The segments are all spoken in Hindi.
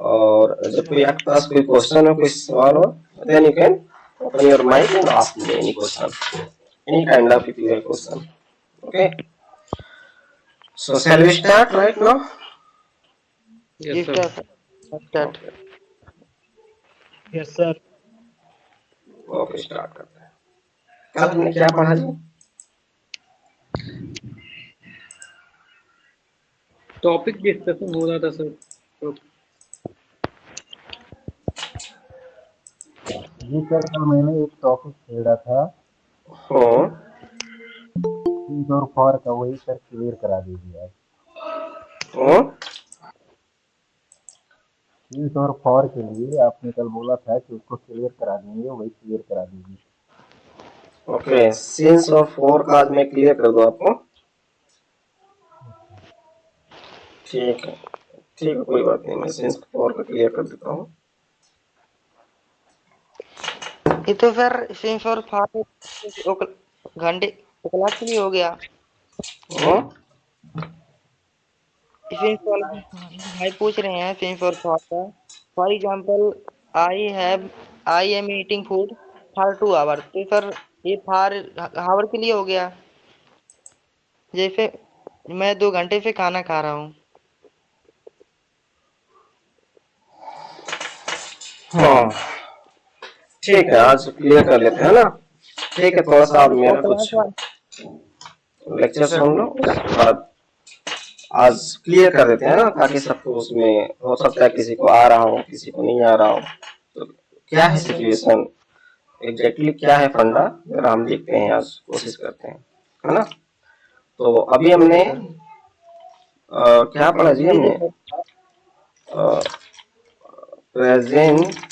और जब कोई आपके पास कोई क्वेश्चन हो, कोई सवाल हो, then you can open your mic and ask me any question, any kind of your question. Okay. So shall we start right now? Yes, sir. Start. Okay. Yes, sir. Okay start करते हैं। कल हमने क्या पढ़ा जी? टॉपिक डिस्कशन हो रहा था सर। तो जी सर, कल मैंने एक टॉपिक छेड़ा था हाँ 3 और 4 का, वही सर क्लियर करा दीजिए आप। हाँ 3 और 4 के लिए आपने कल बोला था कि उसको क्लियर करा देंगे, वही क्लियर करा दीजिए। ओके, सिंस और फोर का आज मैं क्लियर कर दूं आपको। ठीक है, ठीक है, कोई बात नहीं, मैं सिंस फोर का क्लियर कर देता हूँ। ये तो फिर सिंस और फार घंटे क्लास के लिए हो गया। हाँ सिंस वाला भाई पूछ रहे हैं सिंस और फार का। For example I am eating food for 2 hour, तो सर ये फार आवर के लिए हो गया। जैसे मैं 2 घंटे से खाना खा रहा हूँ। हाँ ठीक है, आज क्लियर कर लेते हैं ना। ठीक है, थोड़ा सा आप और मेरा क्लास कुछ वाला लेक्चर सुन लो, उसके बाद आज क्लियर कर देते हैं ना, ताकि सबको उसमें हो सकता है किसी को आ रहा हो, किसी को नहीं आ रहा हो। तो क्या है सिचुएशन, एग्जैक्टली क्या है फंडा, जरा हम देखते हैं, आज कोशिश करते हैं, है ना। तो अभी हमने क्या पढ़ा जी हमने? प्रेजेंट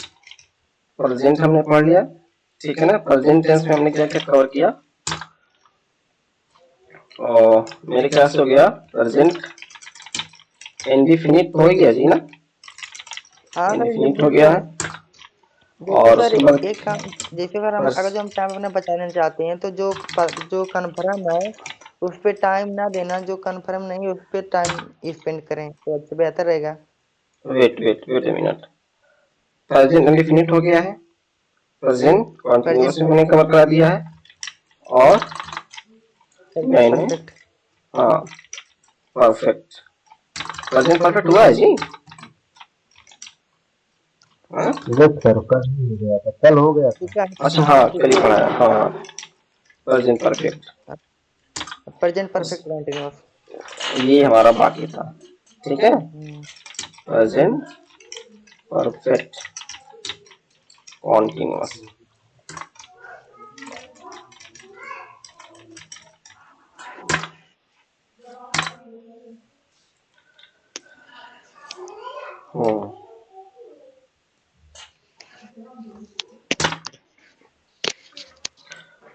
प्रेजेंट हमने पढ़ लिया, ठीक है ना। प्रेजेंट टेंस में हमने क्या क्या कवर किया? और मेरे ख्याल से हो गया प्रेजेंट इंडेफिनिट हो गया जी ना। हाँ सर, इंडेफिनिट हो गया है। जैसे और सर उसके बाद एक काम, जैसे अगर हम टाइम अपना बचाना चाहते हैं तो जो कन्फर्म है उस पे टाइम ना देना, जो कन्फर्म नहीं उस पे टाइम स्पेंड करें तो अच्छा बेहतर रहेगा। Wait wait wait a minute, present indefinite हो गया है, प्रेजेंट कंटीन्यूअस में हमने कवर करा दिया है, और मैंने परफेक्ट। हाँ परफेक्ट, प्रेजेंट परफेक्ट हुआ है जी। हाँ यस सर, कल ही हो गया था, कल हो गया था। अच्छा, हाँ कल ही पढ़ा है, हाँ present perfect, present perfect continuous ये हमारा बाकी था, ठीक है। Present perfect continuous.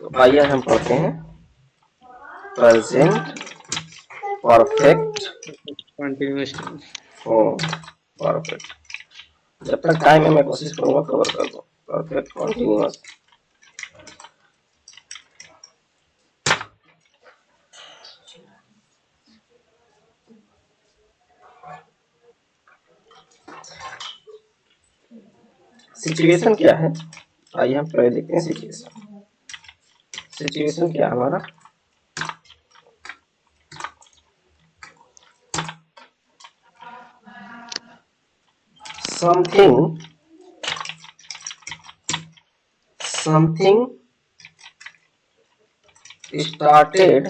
तो आइए हम पढ़ते हैं प्रेजेंट परफेक्ट कंटिन्यूअस परफेक्ट। जब तक टाइम है मैं कोशिश करूंगा कवर कर दूं परफेक्ट कॉन्टिन्यूअस। सिचुएशन क्या है, आइए हम पहले देखते हैं सिचुएशन। सिचुएशन क्या है हमारा? something started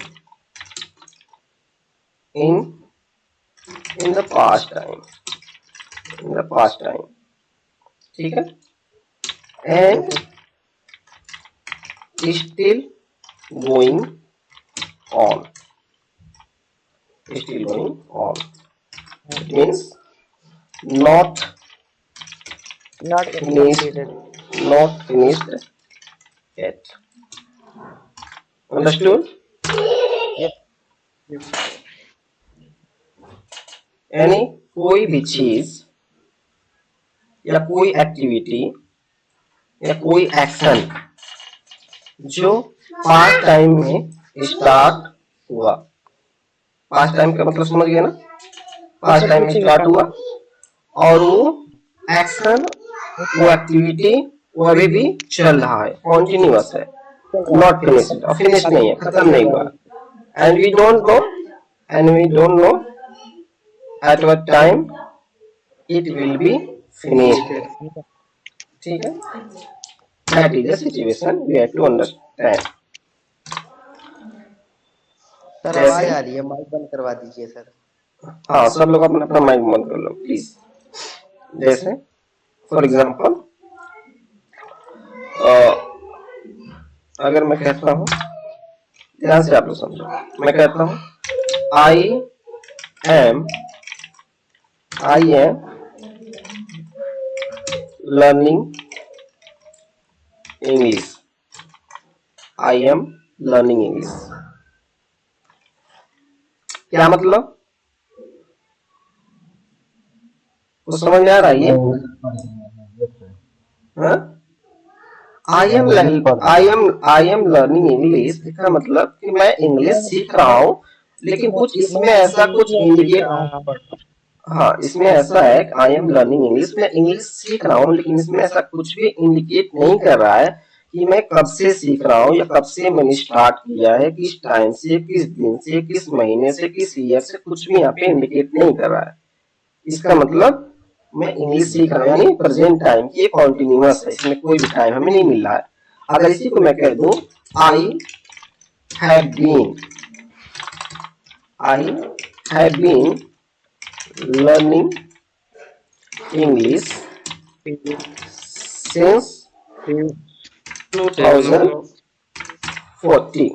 in the past time, ठीक है, and still going on, it means not finished yet. Understood? यानी कोई भी चीज या कोई एक्टिविटी या कोई एक्शन जो पास्ट टाइम में स्टार्ट हुआ, पास्ट टाइम का मतलब समझ गए ना, पास्ट टाइम में स्टार्ट हुआ और वो एक्शन, वो एक्टिविटी वो अभी भी चल रहा है, कॉन्टिन्यूअस है, नॉट फिनिश्ड, और फिनिश नहीं है, खत्म नहीं हुआ। And we don't know at what time it will be finished. ठीक है, that is the situation we have to understand. Sir आवाज आ रही है, माइक बंद करवा दीजिए सर। हाँ, सब लोग अपना अपना माइक बंद कर लो प्लीज। जैसे फॉर एग्जाम्पल, अगर मैं कहता हूँ, ध्यान से आप लोग समझो, मैं कहता हूँ I am learning English, I am learning English. क्या मतलब, कुछ समझ में आ रहा है ये? आई एम लर्निंग इंग्लिश का मतलब कि मैं इंग्लिश सीख रहा हूँ, लेकिन कुछ इसमें ऐसा कुछ इंडिकेट, हाँ इसमें ऐसा है कि आई एम लर्निंग इंग्लिश, मैं इंग्लिश सीख रहा हूँ, लेकिन इसमें ऐसा कुछ भी इंडिकेट नहीं कर रहा है कि मैं कब से सीख रहा हूँ या कब से मैंने स्टार्ट किया है, किस टाइम से, किस दिन से, किस महीने से, किस ईयर से, कुछ भी यहाँ पे इंडिकेट नहीं कर रहा है। इसका मतलब मैं इंग्लिश सीख रहा हूँ, यानी प्रेजेंट टाइम की कॉन्टिन्यूअस है, इसमें कोई भी टाइम हमें नहीं मिल रहा है। अगर इसी को मैं कह दूं I have been learning English since 2040,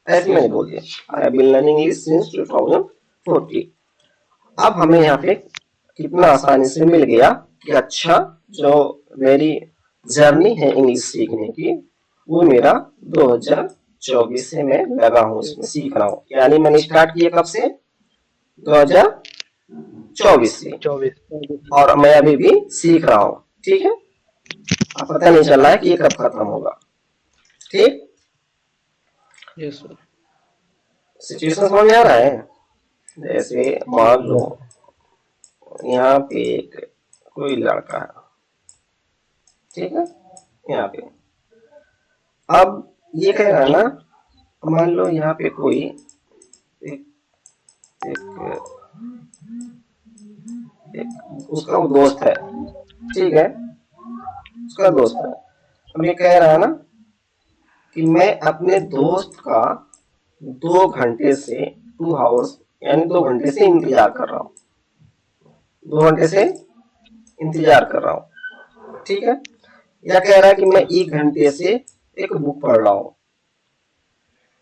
ऐसे मैंने बोल दिया, I have been learning English since 2040। अब हमें यहाँ पे कितना आसानी से मिल गया कि अच्छा, जो मेरी जर्नी है इंग्लिश सीखने की, वो मेरा 2024 से मैं लगा हूँ, इसमें सीख रहा हूँ। यानी मैंने स्टार्ट किया कब से? 2024 से, और मैं अभी भी सीख रहा हूँ। ठीक है, अब पता नहीं चल रहा है कि ये कब खत्म होगा। ठीक, यस सर। सिचुएशन समझ में आ रहा है? जैसे मान लो यहाँ पे एक कोई लड़का है, ठीक है, यहाँ पे, अब ये कह रहा है ना, मान लो यहाँ पे कोई एक, उसका वो दोस्त है, ठीक है, उसका दोस्त है। अब ये कह रहा है ना कि मैं अपने दोस्त का 2 घंटे से 2 आवर्स, यानी 2 घंटे से इंतजार कर रहा हूँ, 2 घंटे से इंतजार कर रहा हूँ। ठीक है, या कह रहा है कि मैं 1 घंटे से एक बुक पढ़ रहा हूँ,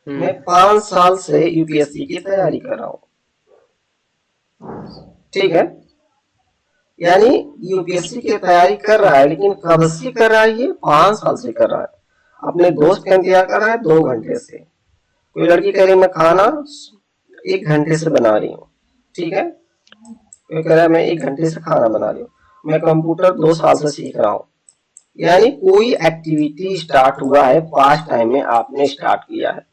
मैं 5 साल से यूपीएससी की तैयारी कर रहा हूँ। ठीक है, यानी यूपीएससी की तैयारी कर रहा है, लेकिन कब से कर रहा है? ये 5 साल से कर रहा है। अपने दोस्त का इंतजार कर रहा है 2 घंटे से। कोई लड़की कह रही मैं खाना 1 घंटे से बना रही हूँ, ठीक है, कोई कह रहा है मैं 1 घंटे से खाना बना रही हूँ, मैं कंप्यूटर 2 साल से सीख रहा हूँ। यानी कोई एक्टिविटी स्टार्ट हुआ है, पास्ट टाइम में आपने स्टार्ट किया है,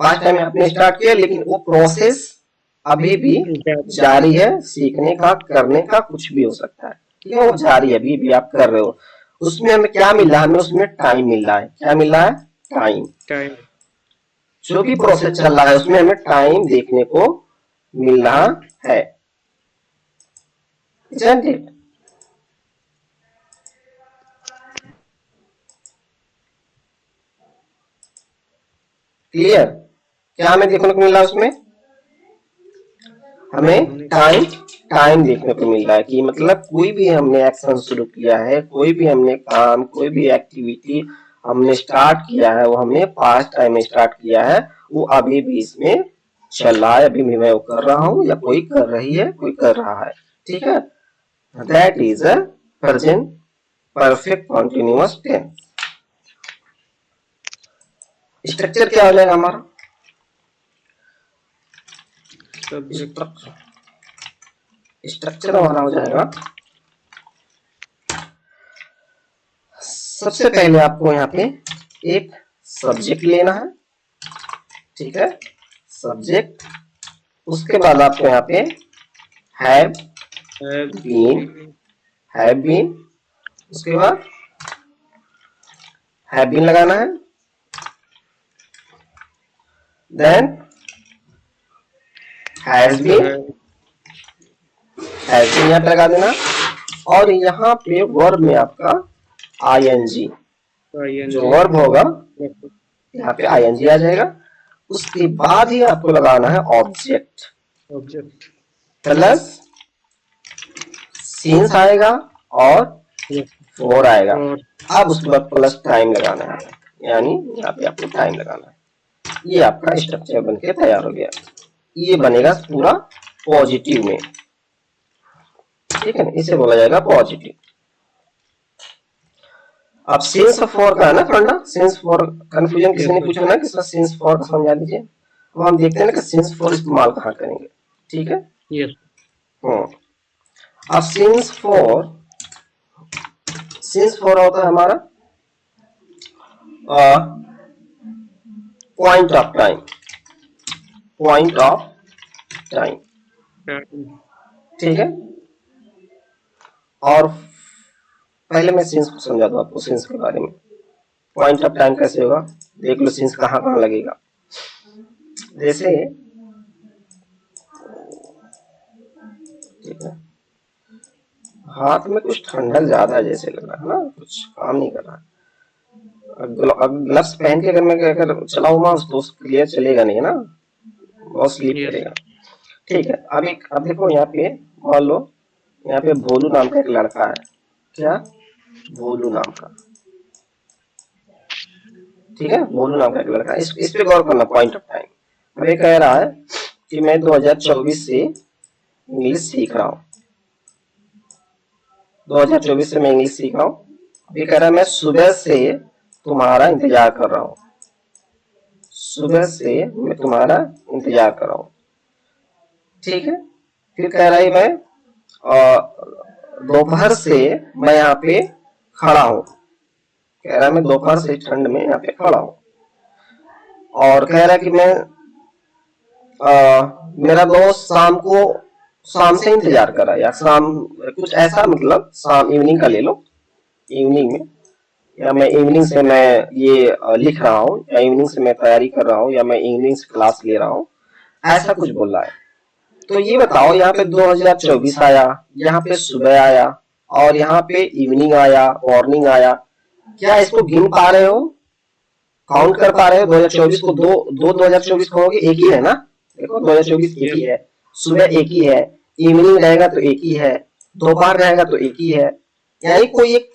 पास्ट टाइम में आपने स्टार्ट किया, लेकिन वो प्रोसेस अभी भी जारी है, सीखने का, करने का, कुछ भी हो सकता है, ठीक है, वो जारी है, अभी भी आप कर रहे हो। उसमें हमें क्या मिल रहा है? हमें उसमें टाइम मिल रहा है। क्या मिल रहा है? टाइम। जो भी प्रोसेस चल रहा है उसमें हमें टाइम देखने को मिल रहा है, isn't it? क्लियर? क्या हमें देखने को मिल रहा है उसमें? हमें टाइम देखने को मिल रहा है कि मतलब कोई भी हमने एक्शन शुरू किया है, कोई भी हमने काम, कोई भी एक्टिविटी हमने स्टार्ट किया है, वो हमने पास्ट टाइम में स्टार्ट किया है, वो अभी भी इसमें चल रहा है, अभी भी मैं वो कर रहा हूँ, या कोई कर रही है, कोई कर रहा है। ठीक है, that is a present perfect continuous tense. Structure क्या हो जाएगा हमारा? स्ट्रक्चर हमारा हो जाएगा, सबसे पहले आपको यहाँ पे एक सब्जेक्ट लेना है, ठीक है, सब्जेक्ट। उसके बाद आपको यहाँ पे हैव बीन, हैव बीन, उसके बाद हैव बीन लगाना है, then has been, has been यहाँ पे लगा देना, और यहाँ पे वर्ब में आपका आईएनजी, जो वर्ब होगा यहाँ पे आईएनजी आ जाएगा। उसके बाद ही आपको लगाना है ऑब्जेक्ट ऑब्जेक्ट प्लस सीन्स आएगा और फोर आएगा। अब उसके बाद प्लस टाइम लगाना है, यानी यहाँ पे आपको टाइम लगाना है। ये आपका स्ट्रक्चर बनके तैयार हो गया। ये बनेगा पूरा पॉजिटिव में, ठीक है ना, इसे बोला जाएगा पॉजिटिव। अब सिंस फॉर का है ना फंडा, सिंस फॉर कंफ्यूजन किसी ने पूछा ना कि सर सिंस फॉर का समझा दीजिए। अब हम देखते हैं ना कि सिंस फॉर इस्तेमाल कहाँ करेंगे, ठीक है। यस अब सिंस फॉर होता है हमारा point of time, point of time, ठीक है। और पहले मैं सिंस को समझा दूं आपको, सिंस के बारे में। पॉइंट ऑफ टाइम कैसे होगा, देख लो सिंस कहाँ कहाँ लगेगा। जैसे ठीक है, हाथ में कुछ ठंडक ज्यादा जैसे लग रहा है ना, कुछ काम नहीं कर रहा है। ग्लव्स पहन के अगर मैं अगर चलाऊंगा तो क्लियर चलेगा नहीं ना, बहुत स्लिप करेगा। ठीक है, अब देखो यहाँ पे मान लो यहाँ पे भोलू नाम का एक लड़का है, क्या भोलू नाम का, ठीक है, भोलू नाम का एक लड़का। इस पे गौर करना, पॉइंट ऑफ टाइम। अब ये कह रहा है कि मैं 2024 से इंग्लिश सीख रहा हूँ, 2024 से मैं इंग्लिश सीख रहा हूँ। ये कह रहा है मैं सुबह से तुम्हारा इंतजार कर रहा हूँ, सुबह से मैं तुम्हारा इंतजार कर रहा हूँ, ठीक है। फिर कह रहा है मैं दोपहर से मैं यहाँ पे खड़ा हूँ, कह रहा है मैं दोपहर से ठंड में यहाँ पे खड़ा हूँ। और कह रहा है कि मैं मेरा दोस्त शाम से इंतजार कर रहा है, या शाम कुछ ऐसा, मतलब शाम इवनिंग का ले लो, इवनिंग में, या मैं इवनिंग से मैं ये लिख रहा हूँ, या इवनिंग से मैं तैयारी कर रहा हूँ, या मैं इवनिंग से क्लास ले रहा हूँ, ऐसा कुछ बोल रहा है। तो ये बताओ यहाँ पे 2024 आया, यहाँ पे सुबह आया, और यहाँ पे इवनिंग आया, मॉर्निंग आया, क्या इसको गिन पा रहे हो, काउंट कर पा रहे हो? 2024 को दो 2024 कहोगे, एक ही है ना, देखो 2024 एक ही है, सुबह एक ही है, इवनिंग रहेगा तो एक ही है, दोपहर रहेगा तो एक ही है। यानी कोई एक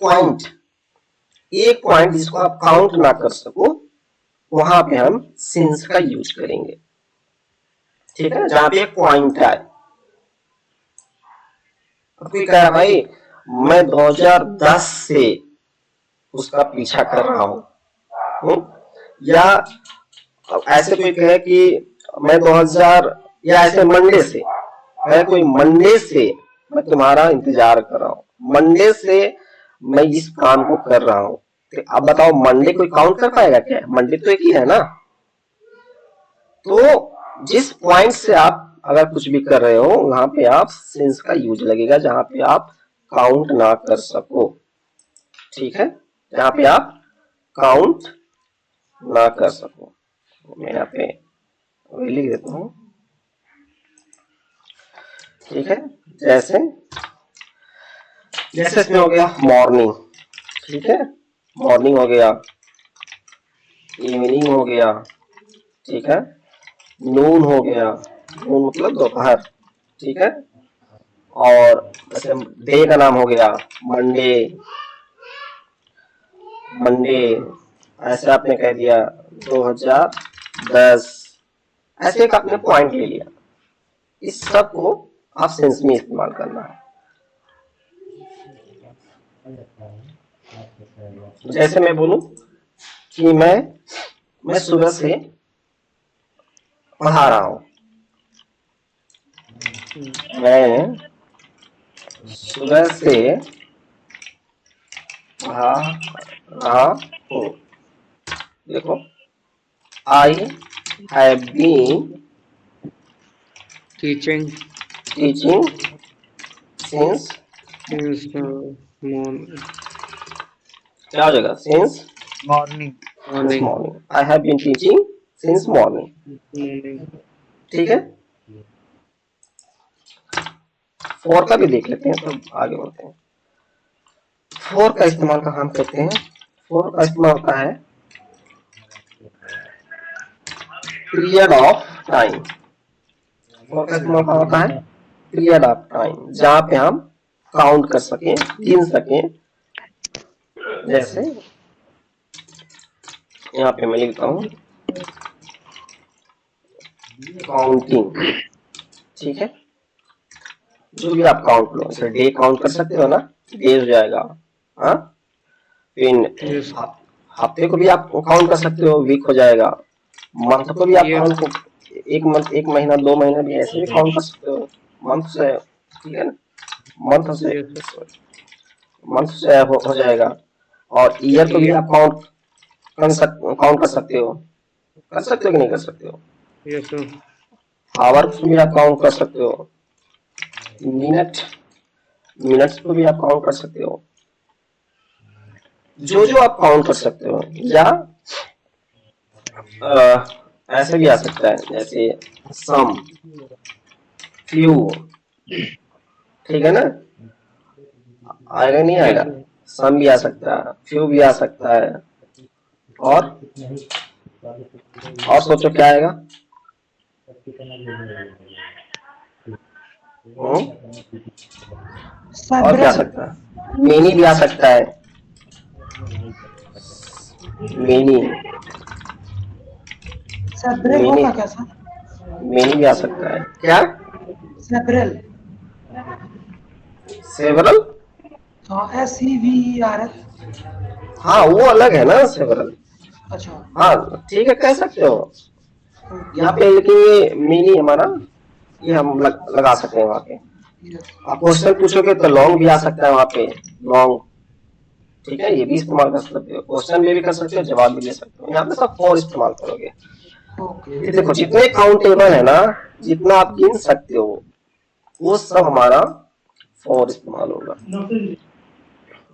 पॉइंट जिसको आप काउंट ना कर सको, वहां पे हम सिंस का यूज करेंगे, ठीक है, जहां पे एक पॉइंट है। अब कोई कह रहा भाई मैं 2010 से उसका पीछा कर रहा हूं, या ऐसे कोई कहे कि मैं 2000, या ऐसे मंडे से कहे कोई, मंडे से मैं तुम्हारा इंतजार कर रहा हूँ, मंडे से मैं इस काम को कर रहा हूँ। तो अब बताओ मंडे कोई काउंट कर पाएगा क्या? मंडे तो एक ही है ना। तो जिस पॉइंट से आप अगर कुछ भी कर रहे हो, वहां पे आप सिंस का यूज लगेगा, जहां पे आप काउंट ना कर सको, ठीक है, जहां पे आप काउंट ना कर सको। मैं यहाँ पे लिख देता हूँ, ठीक है। जैसे इसमें हो गया मॉर्निंग, ठीक है, मॉर्निंग हो गया, इवनिंग हो गया, ठीक है, नून हो गया, नून मतलब दोपहर, ठीक है, और जैसे डे का नाम हो गया मंडे, ऐसे आपने कह दिया 2010, ऐसे एक आपने पॉइंट ले लिया। इस सब को आप सेंस में इस्तेमाल करना है। जैसे मैं बोलूं कि मैं सुबह से पढ़ा रहा हूं, मैं सुबह से पढ़ा रहा हूं। देखो, I have been teaching teaching since since morning. क्या हो जाएगा? Since morning. Morning. I have been teaching since morning. Morning. ठीक है, 4 का भी देख लेते हैं, तब आगे बढ़ते हैं। 4 का इस्तेमाल कहाँ हम करते हैं? 4 का इस्तेमाल होता है पीरियड ऑफ टाइम। 4 का इस्तेमाल कहाँ होता है? पीरियड ऑफ टाइम, जहाँ पे हम काउंट कर सकें, गिन सकें। जैसे यहाँ पे मैं लिखता हूँ काउंटिंग। ठीक है, जो भी आप काउंट लो, जैसे डे काउंट कर सकते हो ना, डे हो जाएगा। हाँ, फिर Yes. हफ्ते को भी आप काउंट कर सकते हो, वीक हो जाएगा। मंथ को भी आप Yes. काउंट को, एक मंथ, एक महीना, 2 महीना भी ऐसे भी काउंट कर सकते हो मंथ से। ठीक है ना, मंथ से Yes. हो जाएगा। और ईयर को भी आप काउंट कर सकते हो। कर सकते हो कि नहीं कर सकते हो? Yes, sir. आवर्स को भी आप काउंट कर सकते हो। मिनट्स को भी आप काउंट कर सकते हो। जो जो आप काउंट कर सकते हो, या ऐसे भी आ सकता है, जैसे सम, फ्यू। ठीक है ना, आएगा नहीं आएगा? सम भी आ सकता है, फ्यू भी आ सकता है। और सोचो क्या आएगा? और क्या आ सकता है? मेनी भी आ सकता है, मेनी सेब्रल मेनी होगा क्या सर? मेनी भी आ सकता है। क्या? सेब्रल। सेवरल? हाँ, SEVERL। हाँ, वो अलग है ना सेवरल। अच्छा। हाँ ठीक है, कह सकते हो यहाँ पे, लेकिन ये मेनी हमारा, ये हम लगा सकते हैं वहाँ पे। यस। आप क्वेश्चन पूछोगे तो लॉन्ग भी आ सकता है वहाँ पे, लॉन्ग। ठीक है, ये भी इस्तेमाल कर सकते हो, क्वेश्चन में भी कर सकते हो, जवाब भी दे सकते हो। यहाँ पे सब 4 इस्तेमाल करोगे। ओके। ये देखो, जितने काउंटेबल है ना, जितना आप गिन सकते हो, वो सब हमारा 4 इस्तेमाल होगा।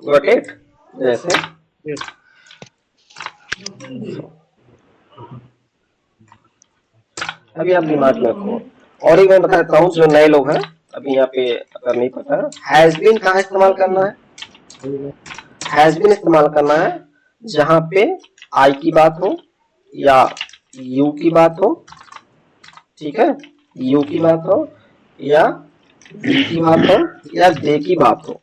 Got it? जैसे Yes. अभी आप दिमाग में रखो। और एक मैं बताता हूँ, जो नए लोग हैं, अभी यहाँ पे अगर नहीं पता, हैज बीन कहाँ इस्तेमाल करना है? हैज बीन इस्तेमाल करना है जहाँ पे आई की बात हो, या यू की बात हो। ठीक है, यू की बात हो, या वी की बात हो, या दे की बात हो।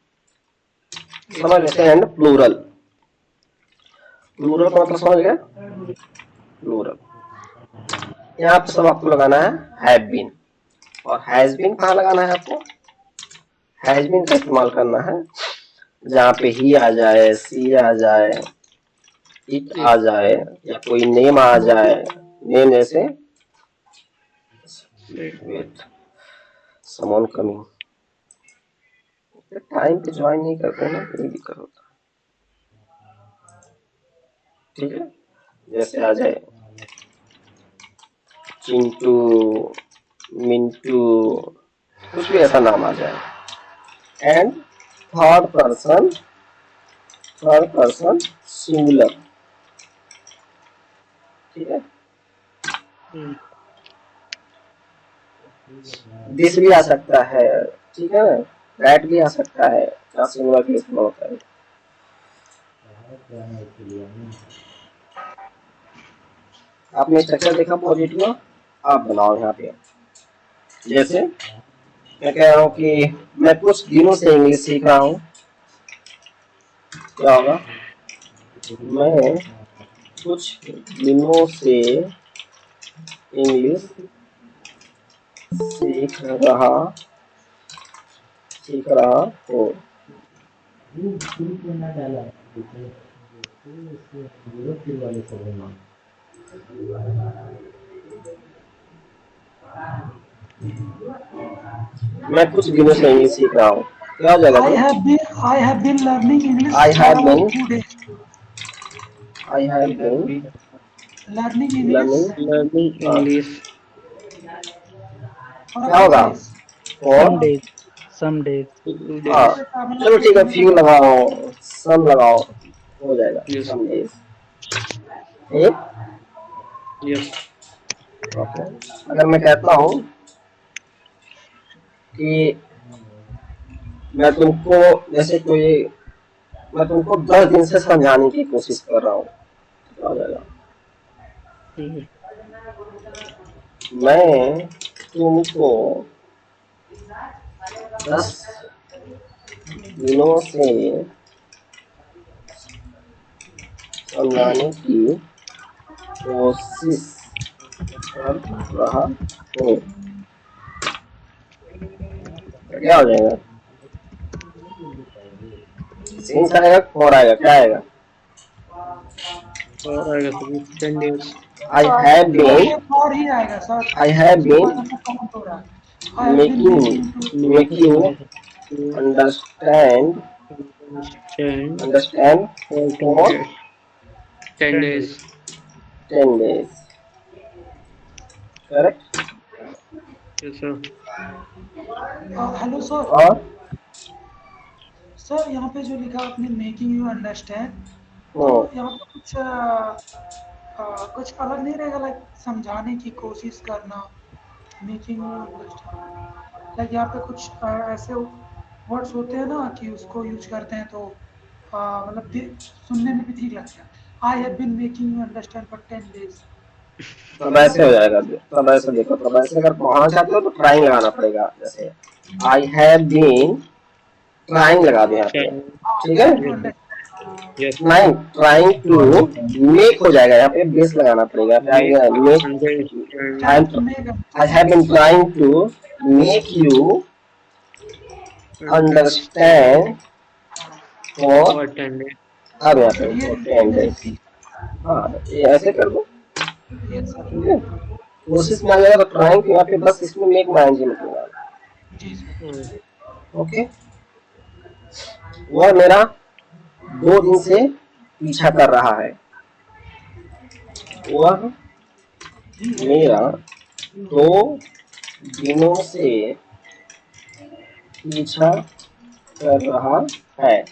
समझ लेते हैं। प्लूरल, प्लूरल का मतलब समझ गए? प्लूरल, यहाँ पे सब आपको लगाना है हैव बीन। और हैज बीन कहाँ लगाना है आपको? हैज बीन का इस्तेमाल करना है जहाँ पे ही आ जाए, सी आ जाए, इट आ जाए, या कोई नेम आ जाए। नेम जैसे वेट, समवन कमिंग। टाइम पे ज्वाइन नहीं करते ना, ये दिक्कत होता है। ठीक है, जैसे आ जाए चिंटू, मिंटू, कुछ भी ऐसा नाम आ जाए। And third person singular. ठीक है, दिस भी आ सकता है। ठीक है, दैट भी आ सकता है, क्या सिंगुलर के इस्तेमाल होता है। आपने स्ट्रक्चर देखा पॉजिटिव? आप बनाओ यहाँ पे। जैसे मैं कह रहा हूँ कि मैं कुछ दिनों से इंग्लिश सीख रहा हूँ, क्या होगा? मैं कुछ दिनों से इंग्लिश सीख रहा हूँ। मैं कुछ दिनों से इंग्लिश सीख रहा हूँ, क्या हो जाएगा? I have been learning English I for have about been 2 days. Learning English learning Learning English for क्या about 2 होगा? days. for Some days. some days. हाँ चलो ठीक है, फ्यू लगाओ, सम लगाओ, हो जाएगा Yes. Some days. ठीक, Yes. ओके। अगर मैं कहता हूँ कि मैं तुमको जैसे कोई, मैं तुमको 10 दिन से समझाने की कोशिश कर रहा हूँ, तो आ जाएगा Mhm. मैं तुमको 10 दिनों से समझाने की कोशिश कर रहा हूँ, क्या हो जाएगा? सिंस आएगा, फॉर आएगा, क्या आएगा? और आएगा sir 10 days. I have been, और ही आएगा sir. I have been count हो रहा है। I have been making you understand Understand for 10 for days. 10 days. 10 days, correct? Yes sir. Hello sir. और सर यहाँ पे जो लिखा आपने मेकिंग यू अंडरस्टैंड, तो यहाँ पे कुछ अलग नहीं रहेगा, लाइक समझाने की कोशिश करना, मेकिंग यू अंडरस्टैंड, लाइक यहाँ पे कुछ ऐसे वर्ड्स होते हैं ना कि उसको यूज करते हैं तो मतलब सुनने में भी ठीक लगता है। I have been making you understand for 10 days। तब ऐसे हो जाएगा, तब ऐसे देखो, तब ऐसे अगर पहुंच जाते हो तो ट्राइंग लगाना पड़ेगा, जैसे आई हैव बीन, ट्राइंग लगा दे यहाँ पे, ठीक है? Yes. ट्राइंग टू मेक हो जाएगा, यहाँ पे बेस लगाना पड़ेगा, क्या आएगा? Make, Understand I have been trying to make you understand for, for 10 days. अब यहाँ पे 10 days, हाँ ये ऐसे कर दो, यस सर। ठीक है? कोशिश में आ जाएगा तो ट्राइंग, यहाँ पे बस इसमें मेक मांझी निकलेगा, जी सर। ओके? वह मेरा 2 दिन से पीछा कर रहा है, वह मेरा 2 दिनों से पीछा कर रहा है,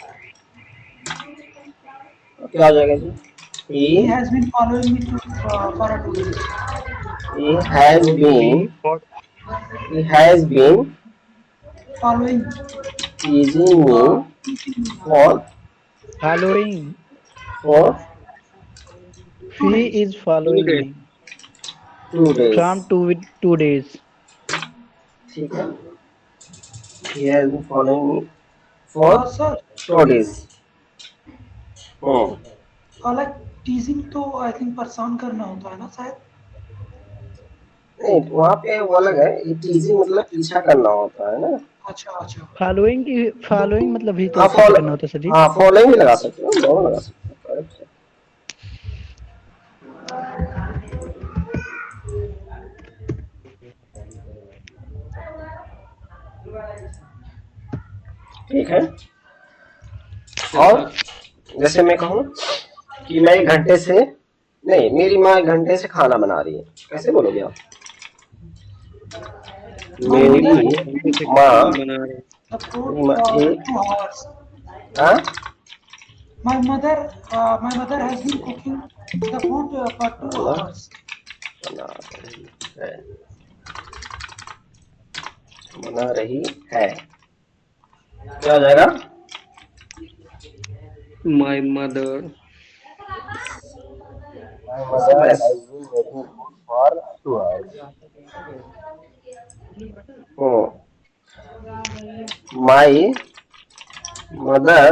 क्या हो जाएगा जी? He has been following me for a 2 days. He has been Following teasing me for Following. 2 He is following days. me days, from 2 days. ठीक है? He has been following me for sir, 2 days. Like टीजिंग तो आई थिंक परेशान करना होता है ना शायद। नहीं, वहाँ पे वो अलग है, ये टीजिंग मतलब पीछा करना होता है ना। अच्छा अच्छा। फॉलोइंग मतलब ही तो हाँ पीछा करना होता है सर जी। हाँ, फॉलोइंग भी लगा सकते हो, दोनों लगा सकते हो, करेक्ट है। ठीक है। और जैसे मैं कहूँ कि मैं 1 घंटे से, नहीं मेरी माँ 1 घंटे से खाना बना रही है, कैसे बोलोगे आप? मेरी माँ My mother has been cooking the food for 2 hours. बना रही है, क्या हो जाएगा? My mother has been making food for 2 hours. My mother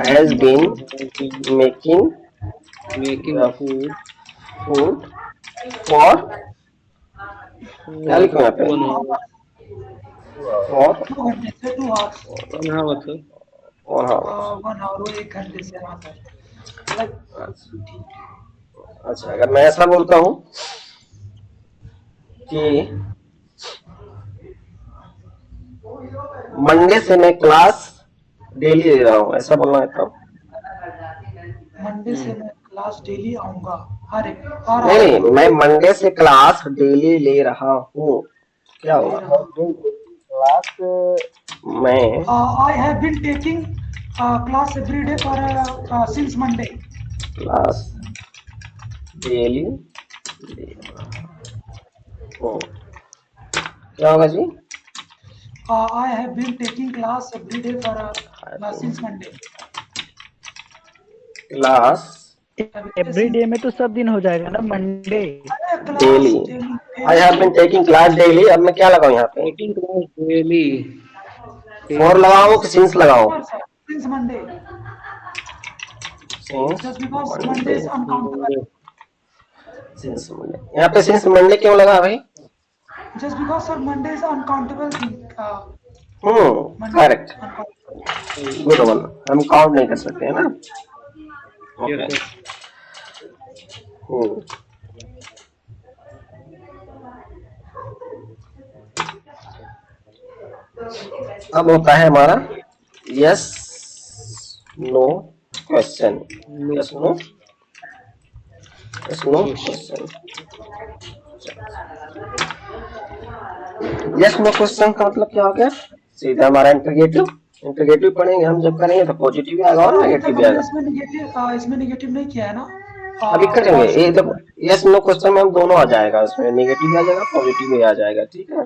has been making food food for, क्या लिखूं यहाँ पे? 1 hour. For 2 घंटे से 2 hours। 1 hour sir. 1 hour। 1 hour वो 1 घंटे से, हाँ सर। अच्छा, अगर मैं ऐसा बोलता हूँ कि मंडे से मैं क्लास डेली ले रहा हूँ, ऐसा बोलना है तब? मंडे से मैं क्लास डेली आऊंगा, नहीं, मैं मंडे से क्लास डेली ले रहा हूँ, क्या होगा? क्लास मैं I have been taking class every day for since Monday. Class daily. क्या होगा जी? I have been taking class every day for since Monday. Class every day में तो सब दिन हो जाएगा ना, Monday. Class daily. daily, I have been taking class daily. अब मैं क्या लगाऊं यहाँ पे? Taking class daily. फॉर लगाऊं कि सिंस लगाऊं? sir, since Monday. Since Just because Monday. Monday is uncountable. Since Monday, यहाँ पे सिंस मंडे क्यों लगा भाई? Just because sir Monday is uncountable thing. Monday correct, uncountable. Good one. हम काउंट नहीं कर सकते है ना। Yes okay. सर। अब होता है हमारा yes no question. Yes no question. Yes no question का मतलब क्या हो गया? सीधा हमारा इंटरगेटिव। इंटरगेटिव पढ़ेंगे हम, जब करेंगे तो पॉजिटिव भी आएगा और नेगेटिव भी आएगा। इसमें नेगेटिव नहीं किया है ना। अभी करेंगे ये, जब यस नो क्वेश्चन में हम दोनों आ जाएगा, उसमें नेगेटिव भी आ जाएगा, पॉजिटिव भी आ जाएगा। ठीक है।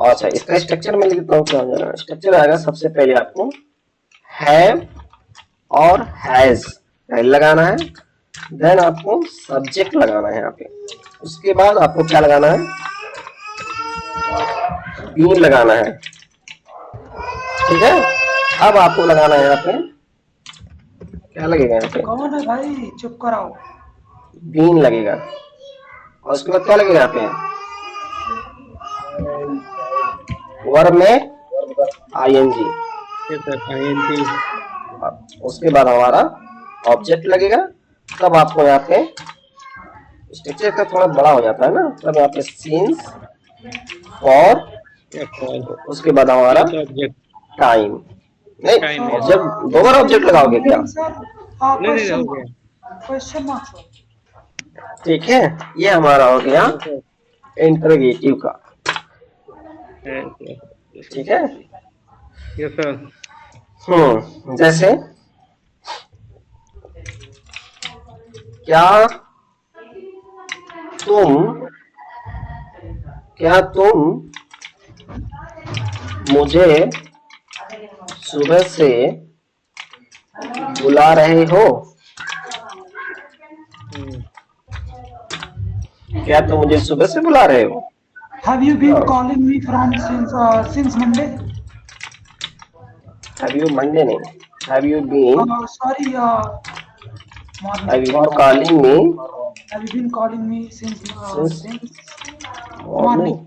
अच्छा, इसका स्ट्रक्चर में लिखता हूँ क्या हो जाएगा। स्ट्रक्चर आएगा, सबसे पहले आपको हैव और हैज लगाना है, देन आपको सब्जेक्ट लगाना है यहाँ पे। उसके बाद आपको क्या लगाना है? बीन लगाना है। ठीक है। अब आपको लगाना है यहाँ पे, क्या लगेगा यहाँ पे? कौन है भाई, चुप कराओ। बीन लगेगा। और उसके बाद क्या लगेगा यहाँ पे? वर्ब में आईएनजी। Yes sir, ING. उसके बाद हमारा ऑब्जेक्ट लगेगा। तब आपको यहाँ पे स्ट्रक्चर का थोड़ा बड़ा हो जाता है ना, तब यहाँ पे सीन्स और उसके बाद हमारा ऑब्जेक्ट टाइम। नहीं, टाइम। ऑब्जेक्ट दो बार ऑब्जेक्ट लगाओगे क्या? नहीं हो गया। Question mark sir. ठीक है, ये हमारा हो गया इंटरोगेटिव का। ठीक है। Yes sir. जैसे क्या तुम मुझे सुबह से बुला रहे हो? क्या तुम मुझे सुबह से बुला रहे हो? Have you been calling me from since Monday? Have you Monday नहीं? Have you been? Sorry, morning. Have you been calling me? Have you been calling me since morning?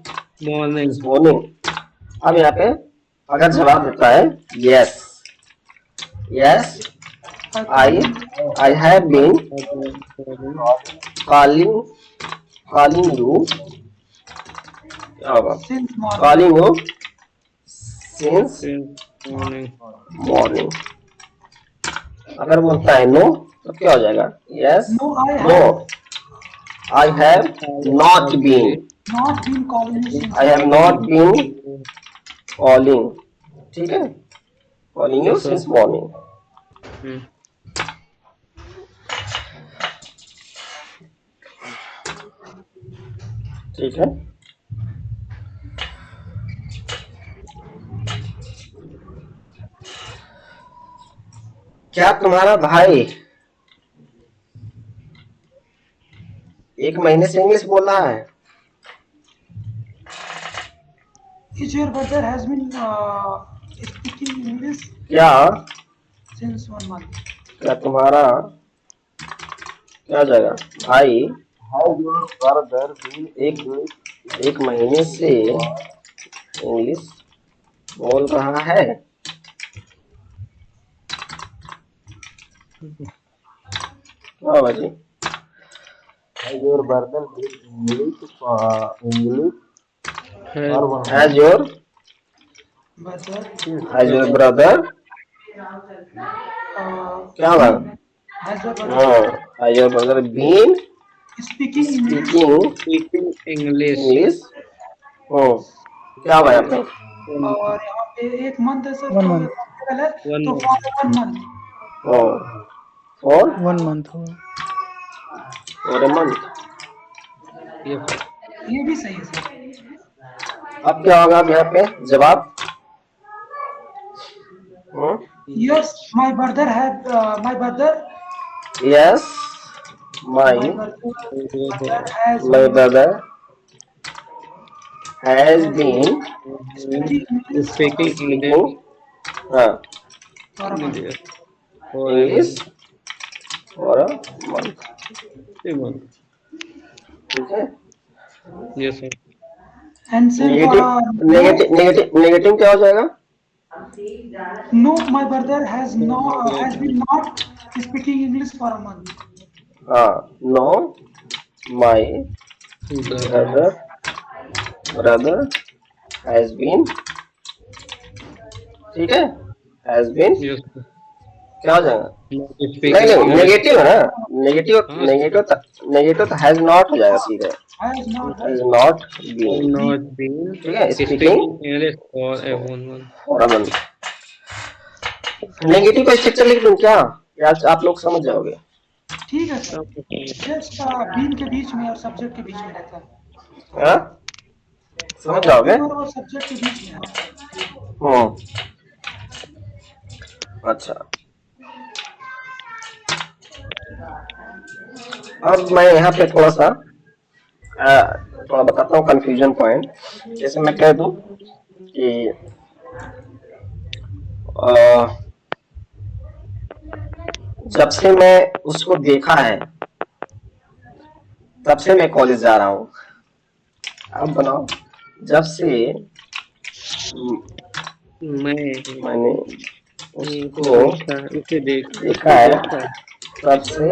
Morning. अब यहाँ पे अगर जवाब देता है yes, I have been calling you. क्या होगा? since morning. Calling you since morning. अगर बोलता है no तो क्या हो जाएगा? yes, No, I have not been. not been calling you since. I have not been calling. ठीक है, calling you since morning. ठीक है। क्या तुम्हारा भाई 1 महीने से इंग्लिश बोल रहा है? Is your brother has been speaking English क्या since 1 month? क्या तुम्हारा क्या हो जाएगा? भाई एक महीने से इंग्लिश बोल रहा है। हाँ भाजी। Has your brother been English? Has your brother क्या होगा? Has your brother Has your brother been speaking English speaking speaking English English क्या होगा यहाँ पे? और यहाँ पे एक मंथ है सर, 1 तो मंथ, कॉन्स्टेबल है, 1 तो month. For 1 month. Four 1 month होगा। और ए मंथ। Yes, sir. ये भी सही है सर। अब क्या होगा अब यहाँ पे जवाब? यस माय ब्रदर है, my brother yes my my brother has my brother has been speaking English Speaking speaking English for a month. for a English month. for a month। 3 month. ठीक है। Yes, sir. And same for negative क्या हो जाएगा? No my brother has been not speaking English for a month. हाँ, no my Brother. Brother has been, ठीक है, हैज बीन Yes, sir. क्या हो जाएगा? Not नहीं speaking नहीं, English. नेगेटिव है ना, नेगेटिव हाँ, नेगेटिव तो हैज नॉट हो जाएगा सीधे, has not has not been, not been ठीक है, speaking speaking English for a 1 month. For a month. Negative का स्ट्रक्चर लिख दूं क्या? या आप लोग समझ जाओगे? ठीक है सर। जस्ट बीन के बीच में और सब्जेक्ट के बीच में रहता है। हाँ? समझ जाओगे? बीन और सब्जेक्ट के बीच में है। अच्छा, अब मैं यहाँ पे थोड़ा बताता हूँ कंफ्यूजन पॉइंट। जैसे मैं कह दूं कि जब से मैं उसको देखा है तब से मैं कॉलेज जा रहा हूँ। अब बनाओ, जब से मैंने उसको उसे देखा है तब से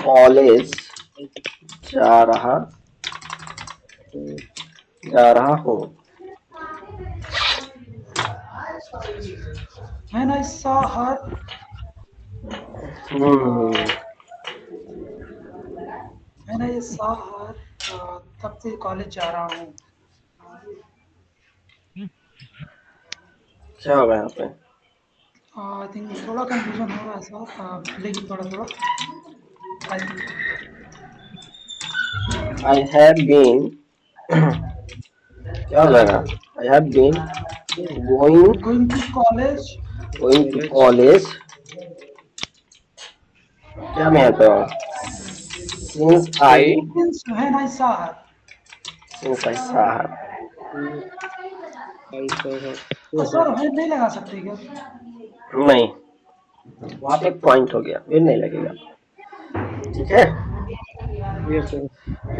कॉलेज जा रहा हूँ। When I saw her, तब से कॉलेज जा रहा हूँ। क्या होगा यहाँ पे? आई थिंक थोड़ा कंफ्यूजन हो रहा है सर, लेकिन थोड़ा I think I have been क्या हो जाएगा? I have been going going to college to college, क्या मैं आता हूँ? Since I when I saw her। saw her। तो सर व्हेन नहीं लगा सकते क्या? नहीं, वहाँ पे पॉइंट हो गया, फिर नहीं लगेगा, ठीक है। Yes, sir.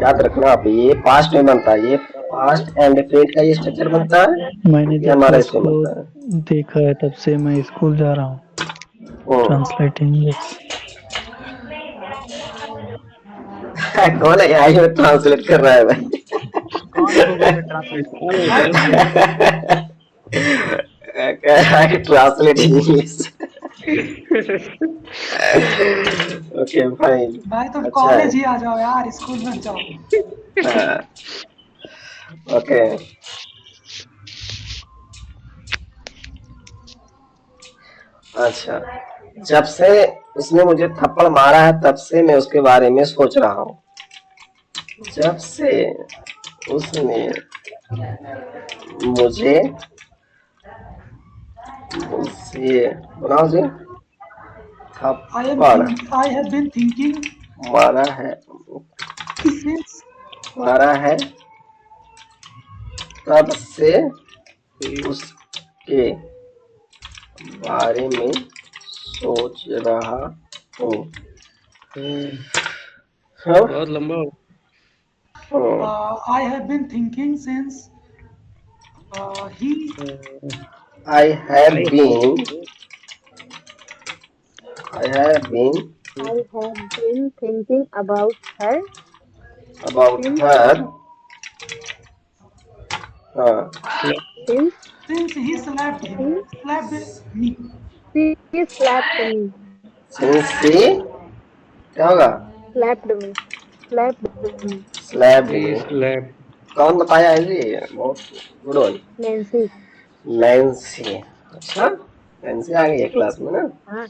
याद रखना आप, ये पास्ट में बनता है, ये पास्ट एंड डेफिनेट का ये स्ट्रक्चर बनता है, मैंने ये जब हमारा से इसमें उसको बनता है। देखा है तब से मैं स्कूल जा रहा हूँ। ट्रांसलेटिंग कौन है आई में ट्रांसलेट कर रहा है भाई? कौन है गूगल में translate? Translate English. Okay fine. भाई तो अच्छा कॉलेज है। ही आ जाओ यार, स्कूल मत जाओ। ओके, अच्छा, जब से उसने मुझे थप्पड़ मारा है तब से मैं उसके बारे में सोच रहा हूँ। जब से उसने मुझे बनाओ जी, थप्पड़ आई हैव बीन थिंकिंग मारा है तब से उसके बारे में सोच रहा हूँ। बहुत लंबा हो। I have been thinking since ही I have been I have been thinking about her about since her since he slapped me। she slapped me. since she क्या होगा? Slapped me. Slapped me. Slapped me, He slept. कौन बताया है जी? बहुत गुड वन। नैन्सी। नैन्सी। अच्छा, नैन्सी आ गई है क्लास में ना? हाँ,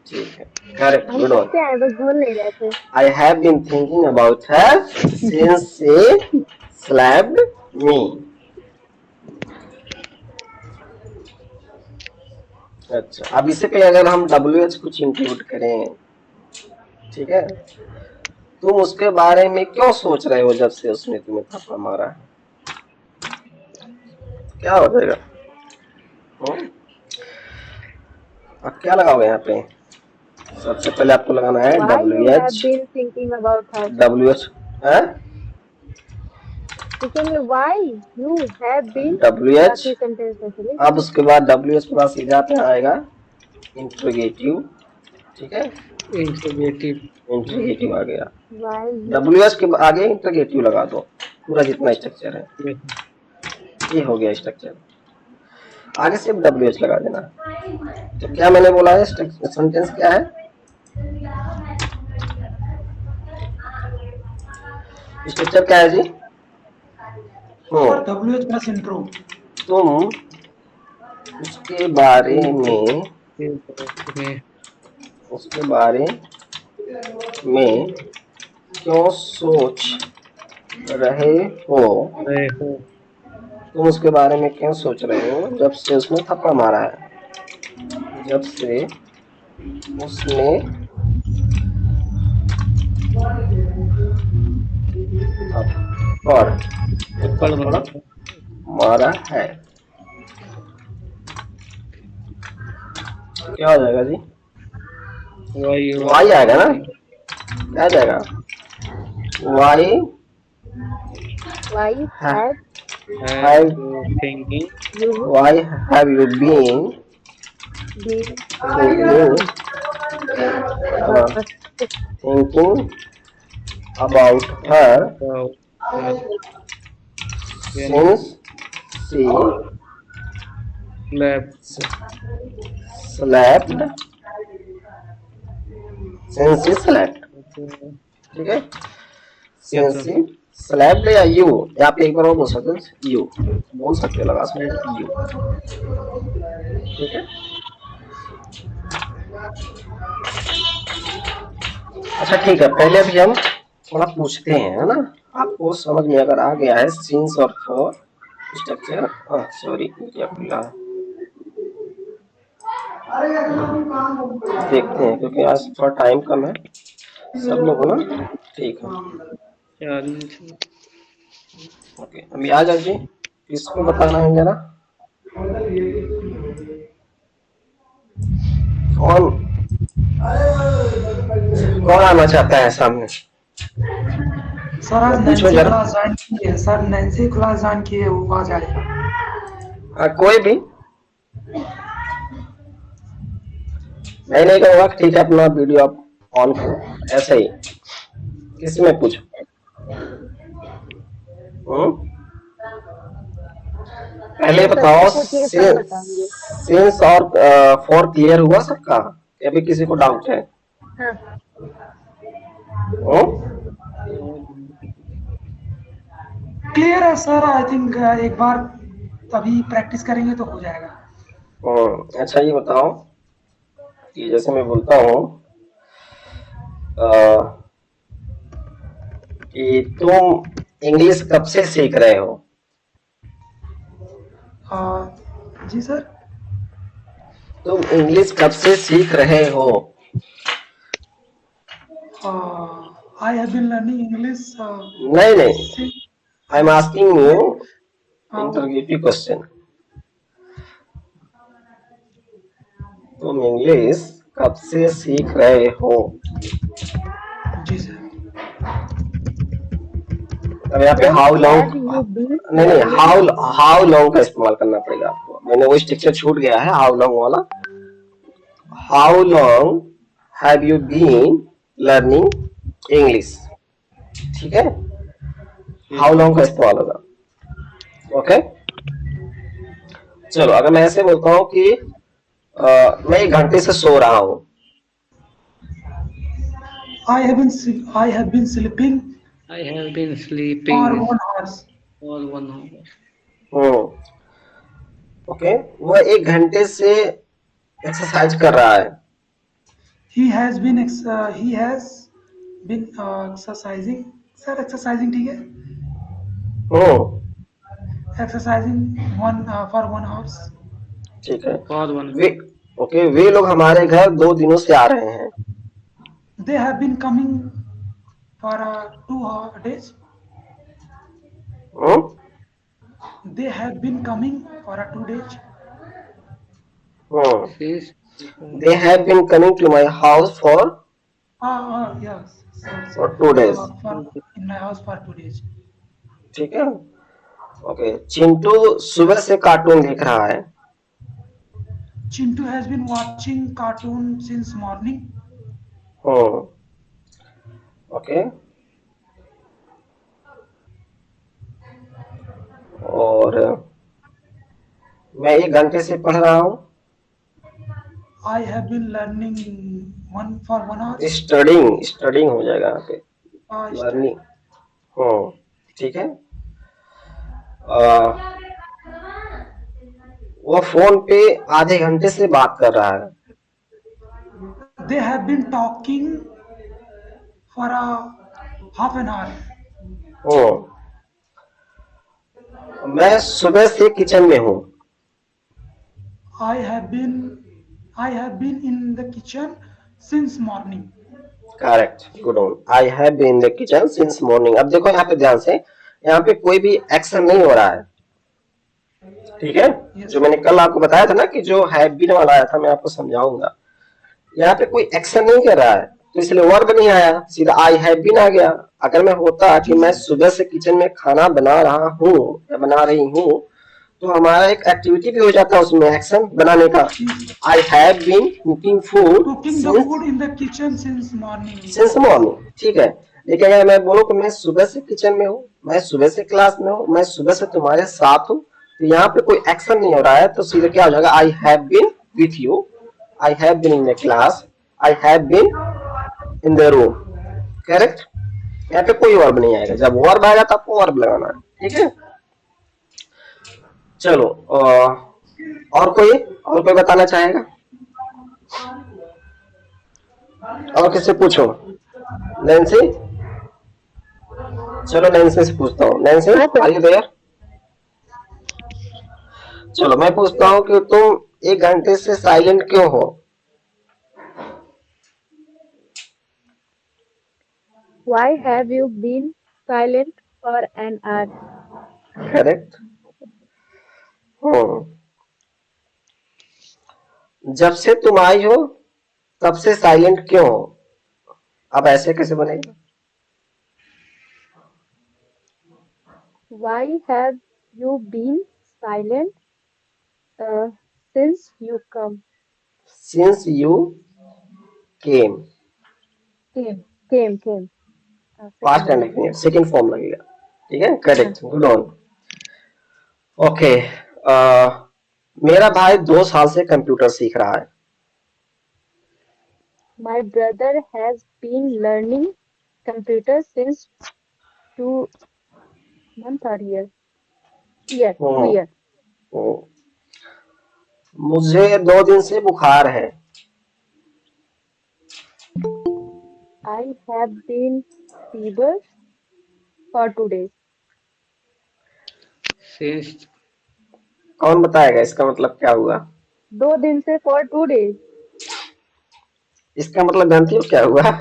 ठीक है, करेक्ट, हम गुड वन। पढ़ते हैं बस बोल नहीं रहे थे। I have been thinking about her since she slapped me. अच्छा, अब इसे पे अगर हम WH कुछ इंक्लूड करें, ठीक है, तुम उसके बारे में क्यों सोच रहे हो जब से उसने तुम्हें थप्पड़ मारा है? क्या हो जाएगा? अब क्या लगाओगे यहाँ पे? सबसे पहले आपको लगाना है Why you have WH। been thinking about her? WH है पूछेंगे why you have been, WH। बाकी सेंटेंस में चले। अब उसके बाद WH के बाद सीधा पे आएगा इंट्रोगेटिव, ठीक है, इंट्रोगेटिव। इंट्रोगेटिव आ गया। Why you WH के आगे इंट्रोगेटिव लगा दो, पूरा जितना स्ट्रक्चर है ये हो गया स्ट्रक्चर। आगे सिर्फ WH लगा देना। तो क्या मैंने बोला है, सेंटेंस क्या है? स्ट्रक्चर क्या है जी? WH plus intro. तुम उसके बारे में क्यों सोच रहे हो? तुम उसके बारे में क्यों सोच रहे हो जब से उसने थप्पड़ मारा है? जब से उसने थप्पड़ मारा है। क्या हो जाएगा जी? वाई आएगा ना? क्या आ जाएगा? Why have thinking why have you been thinking about her about since she lab slept ठीक है, since she slept या you, या आप एक बार और बोल सकते हैं you, बोल सकते लगा सकते you, ठीक है। अच्छा ठीक है, पहले अभी हम थोड़ा पूछते हैं, है ना? आपको समझ में अगर आ गया है सीन्स और फॉर स्ट्रक्चर, सॉरी क्या खुला है, देखते हैं क्योंकि आज थोड़ा टाइम कम है सब लोग ना। ठीक है, ओके, अभी आ जाओ जी, किसको बताना है जरा? कौन आना चाहता है सामने? सर आज नैन्सी क्लास ज्वाइन की है, सर नैन्सी क्लास ज्वाइन की है, वो आ जाए। कोई भी नहीं कहूँगा, ठीक है, अपना वीडियो आप ऑन करो, ऐसे ही किसी में पूछो। पहले बताओ सिंस और फॉर क्लियर हुआ सबका? अभी किसी को डाउट है? क्लियर है सर, आई थिंक एक बार तभी प्रैक्टिस करेंगे तो हो जाएगा। अच्छा ये बताओ कि जैसे मैं बोलता हूँ कि तुम इंग्लिश कब से सीख रहे हो? जी सर, तुम इंग्लिश कब से सीख रहे हो? I have been learning English. नहीं, I am asking you interrogative question. तुम इंग्लिश कब से सीख रहे हो? जी सर। अब यहाँ पे हाउ लॉन्ग, नहीं हाउ लॉन्ग का इस्तेमाल करना पड़ेगा आपको। मैंने वो स्ट्रक्चर छूट गया है हाउ लॉन्ग वाला। How long have you been learning English, ठीक है, हाउ लॉन्ग का इस्तेमाल होगा। ओके, चलो अगर मैं ऐसे बोलता हूँ कि मैं 1 घंटे से सो रहा हूँ। I have been sleeping I have been sleeping for 1 hour. और 1 hour. ओके, वह 1 घंटे से एक्सरसाइज कर रहा है। he has been exercising, sir exercising ठीक है, हम्म, exercising one for 1 hour. ठीक है। For 1 way hour. ओके, वे लोग हमारे घर 2 दिनों से आ रहे हैं। They have been coming for 2 days. Hmm, They have been coming for 2 days. Hmm, Since they have been coming to my house for Yes, sir. 2 days। For in my house for 2 days. ठीक है। ओके, चिंटू सुबह से कार्टून देख रहा है। Chintu has been watching cartoon since morning. Hmm, okay, और मैं 1 घंटे से पढ़ रहा हूँ। I have been learning for 1 hour. Studying हो जाएगा यहाँ पे, Study. लर्निंग। ठीक है। अ, वो फोन पे आधे घंटे से बात कर रहा है। They have been talking for half an hour. मैं सुबह से किचन में हूँ। I have been in the kitchen since morning. Correct, good one. I have been in the kitchen since morning. अब देखो यहाँ पे ध्यान से, यहाँ पे कोई भी एक्शन नहीं हो रहा है। ठीक है, जो मैंने कल आपको बताया था ना कि जो हैव बीन वाला आया था, मैं आपको समझाऊंगा। यहाँ पे कोई एक्शन नहीं कर रहा है, तो इसलिए वर्ब नहीं आया, सीधा आई हैव बीन आ गया। अगर मैं होता कि मैं सुबह से किचन में खाना बना रहा हूँ या बना रही हूँ, तो हमारा एक एक्टिविटी भी हो जाता है उसमें, एक्शन बनाने का। I have been cooking food Cooking the food in the kitchen since morning. Since morning. ठीक है, लेकिन अगर मैं बोलूँ कि मैं सुबह से किचन में हूँ, मैं सुबह से क्लास में हूँ, मैं सुबह से तुम्हारे साथ हूँ, तो यहाँ पे कोई एक्शन नहीं हो रहा है, तो सीधे क्या हो जाएगा, I have been with you, I have been in the class, I have been in the room. Correct, यहाँ पे कोई वर्ब नहीं आएगा। जब वर्ब आएगा तो आपको वर्ब लगाना है। ठीक है, चलो और कोई बताना चाहेगा? और किससे पूछो? नैन्सी, चलो नैन्सी से पूछता हूँ। Nancy, are you there? चलो मैं पूछता हूँ कि तुम 1 घंटे से साइलेंट क्यों हो? Why have you been silent for an hour? Correct. जब से तुम आई हो तब से साइलेंट क्यों हो? अब ऐसे कैसे बनेगा? Why have you been silent since you since you came, came? Past and infinite, second form लगेगा। ठीक है, करेक्ट, गुड ऑन। ओके, मेरा भाई 2 साल से कंप्यूटर सीख रहा है। My brother has been learning computer since 2 months or year. 2 year. मुझे 2 दिन से बुखार है। I have been fever for 2 days. Since कौन बताएगा इसका मतलब क्या हुआ? 2 दिन से for 2 days. इसका मतलब जानती हो क्या हुआ?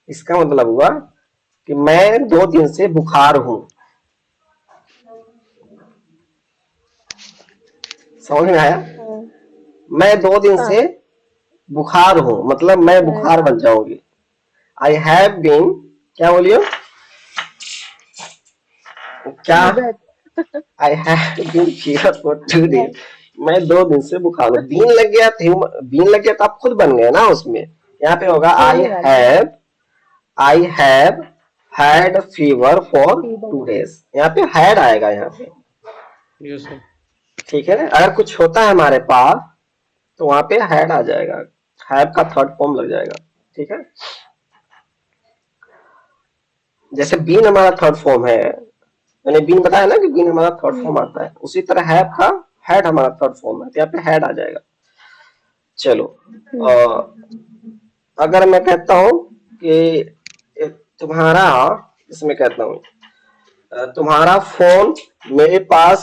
इसका मतलब हुआ कि मैं 2 दिन से बुखार हूँ। समझ में आया? मैं 2 दिन से बुखार हूँ, मतलब मैं बुखार बन जाऊंगी। आई हैव बीन, क्या बोलियो? क्या? I have been fever for 2 days. मैं 2 दिन से बुखार हूँ। बीन लग गया तो आप खुद बन गए ना उसमें। यहाँ पे होगा I have had fever for 2 days. यहाँ पे हैड आएगा यहाँ पे। yes sir. ठीक है ना, अगर कुछ होता है हमारे पास तो वहां पे हैड आ जाएगा, हैव का थर्ड फॉर्म लग जाएगा। ठीक है, जैसे बीन हमारा थर्ड फॉर्म है, मैंने बीन बताया ना कि बीन हमारा थर्ड फॉर्म आता है, उसी तरह हैव का हैड हमारा थर्ड फॉर्म है, तो यहाँ पे हैड आ जाएगा। चलो अगर मैं कहता हूँ कि तुम्हारा, इसमें कहता हूँ तुम्हारा फोन मेरे पास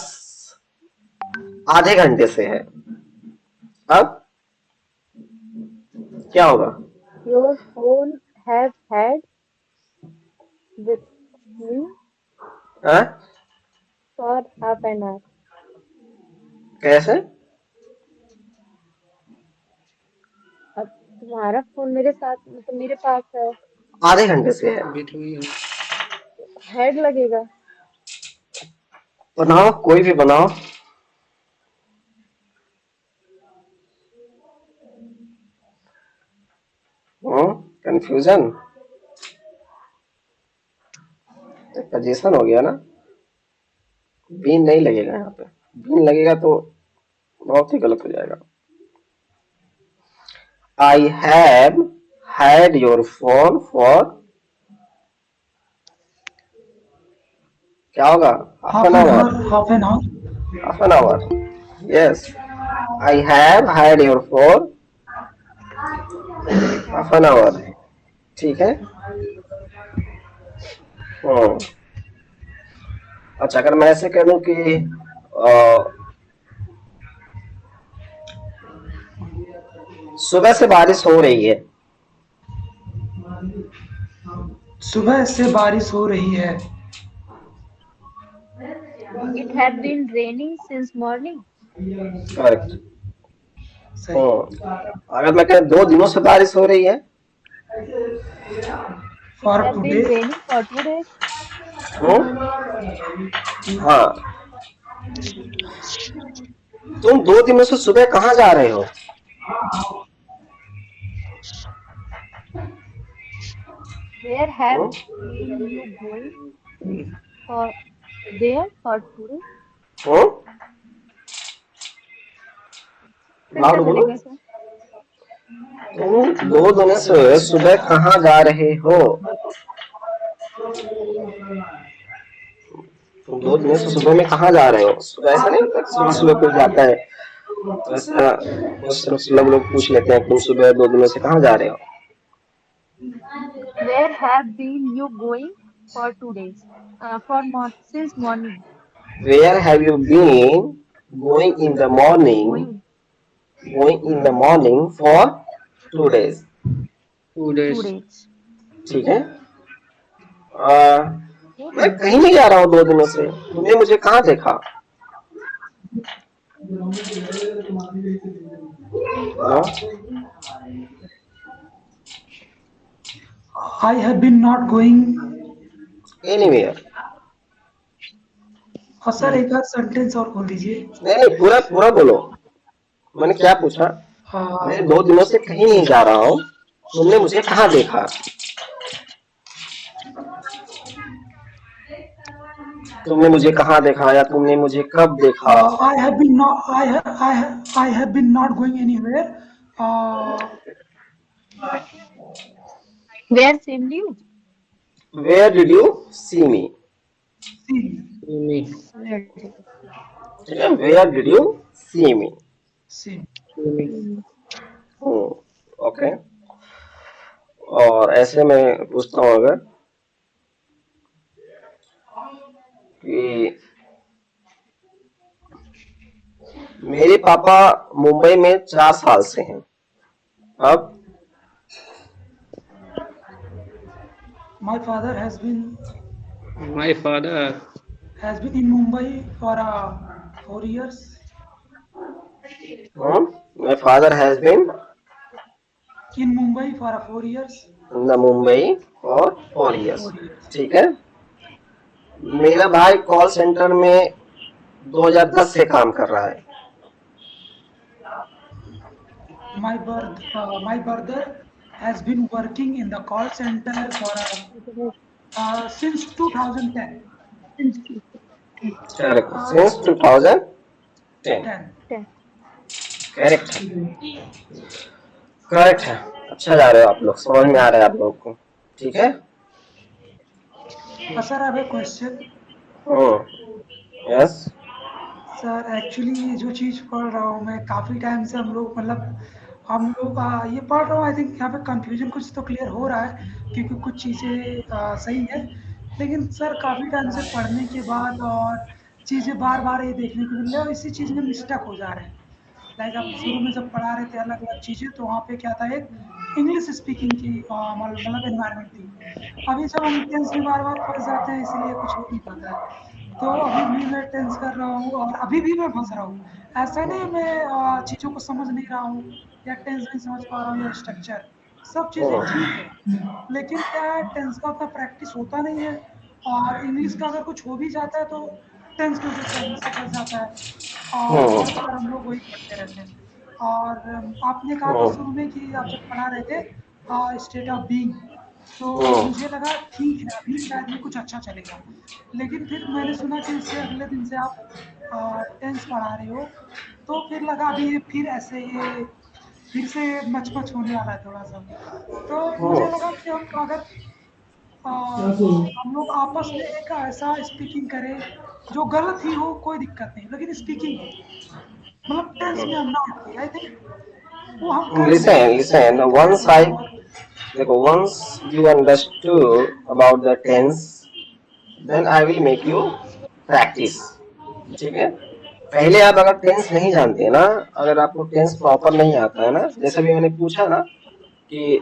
आधे घंटे से है, अब क्या होगा? Your phone have had with me हाँ? for half an hour. कैसे? अब तुम्हारा फोन मेरे साथ मतलब मेरे पास है, आधे घंटे से है। भी तो वही है। हेड लगेगा। बनाओ, कोई भी बनाओ। कंफ्यूजन, पोजीशन हो गया ना, बीन नहीं लगेगा यहाँ पे, बीन लगेगा तो बहुत ही गलत हो जाएगा। I have had your phone for, क्या होगा? Half an hour, half an hour, half an hour, yes. I have had your phone half an hour, ठीक है। अच्छा, अगर मैं ऐसे कह दूं कि सुबह से बारिश हो रही है, सुबह से बारिश हो रही है। It had been raining since morning. Correct. सही। अगर मैं कह 2 दिनों से बारिश हो रही है, It for have today, been raining for 2 days. हाँ, तुम 2 दिनों से सुबह कहाँ जा रहे हो? Where have been you going for there for 2 days? फिर लाउड क्या बोलो। चलेगा सर? तुम 2 दिनों से सुबह कहाँ जा रहे हो? तुम 2 दिनों से सुबह में कहाँ जा रहे हो? सुबह ऐसा नहीं होता, सुबह सुबह कोई जाता है तो ऐसा बहुत लोग पूछ लेते हैं, तुम सुबह 2 दिनों से कहाँ जा रहे हो? Where have been you going for 2 days? Since morning. Where have you been going in the morning? Going Going in the morning for 2 days, 2 2 days। days. ठीक है। मैं कहीं नहीं जा रहा हूँ 2 दिनों से, तुमने मुझे कहाँ देखा? I have been not going. Anywhere. और सर एक आध सेंटेंस और बोल दीजिए। नहीं, पूरा पूरा बोलो। मैंने क्या पूछा? मैं 2 दिनों से कहीं नहीं जा रहा हूँ, तुमने मुझे कहाँ देखा? तुमने मुझे कहाँ देखा या तुमने मुझे कब देखा? I have been not, I have been not going anywhere. Where seen you? Where did you see me? नहीं। Where did you ठीक है, Where did you see me? नहीं। see me? ओके। और ऐसे में पूछता हूँ अगर कि मेरे पापा मुंबई में 4 साल से हैं, अब My father My father has been in Mumbai for 4 years. my father has been In Mumbai for 4 years. in the Mumbai for 4 years, ठीक है। मेरा भाई कॉल सेंटर में 2010 से काम कर रहा है। My brother has been working in the call center for since 2010. Correct, since 2010, 10. Correct है, करेक्ट है। अच्छा जा रहे हो आप लोग, समझ में आ रहा है आप लोगों को, ठीक है। Sir, I have a question. Yes. Sir actually ये जो चीज़ पढ़ रहा हूँ मैं काफ़ी टाइम से, हम लोग ये पढ़ रहा हूँ। आई थिंक यहाँ पे कंफ्यूजन कुछ तो क्लियर हो रहा है, क्योंकि कुछ चीज़ें सही है, लेकिन सर काफ़ी टाइम से पढ़ने के बाद और चीज़ें बार बार ये देखने को मिल रही है, और इसी चीज़ में मिस्टेक हो जा रहे हैं। लाइक आप शुरू में जब पढ़ा रहे थे अलग अलग चीज़ें, तो वहाँ पे क्या था, एक इंग्लिश स्पीकिंग की मतलब एनवायरनमेंट थी। अभी जब हम टेंस में बार बार फंस जाते हैं, इसीलिए कुछ हो नहीं पाता है। तो अभी भी मैं टेंस कर रहा हूँ और अभी भी मैं फंस रहा हूँ। ऐसा नहीं मैं चीज़ों को समझ नहीं रहा हूँ या टेंस नहीं समझ पा रहा हूँ या स्ट्रक्चर, सब चीज़ें ठीक है, लेकिन क्या है, टेंस का उतना प्रैक्टिस होता नहीं है। और इंग्लिश का अगर कुछ हो भी जाता है तो टेंस की वजह से हमेशा फंस जाता है, और बार बार हम लोग वही पढ़ते रहते हैं। और आपने कहा था शुरू में कि आप जब पढ़ा रहे थे स्टेट ऑफ बीइंग, तो मुझे लगा ठीक है अभी शायद ये कुछ अच्छा चलेगा, लेकिन फिर मैंने सुना कि इससे अगले दिन से आप टेंस पढ़ा रहे हो, तो फिर लगा अभी ये फिर ऐसे ये फिर से मच मच होने वाला है थोड़ा सा। तो मुझे लगा कि हम लोग आपस में एक ऐसा स्पीकिंग करें जो गलत ही हो, कोई दिक्कत नहीं, लेकिन स्पीकिंग हो, मतलब टेंस में हम ना अटके। आई थिंक वो हम कर लेंगे। Listen, और once you understood about the tense, then I will make you practice. ठीक है। पहले आप अगर टेंस नहीं जानते ना, अगर आपको टेंस प्रॉपर नहीं आता है ना, जैसा भी मैंने पूछा ना कि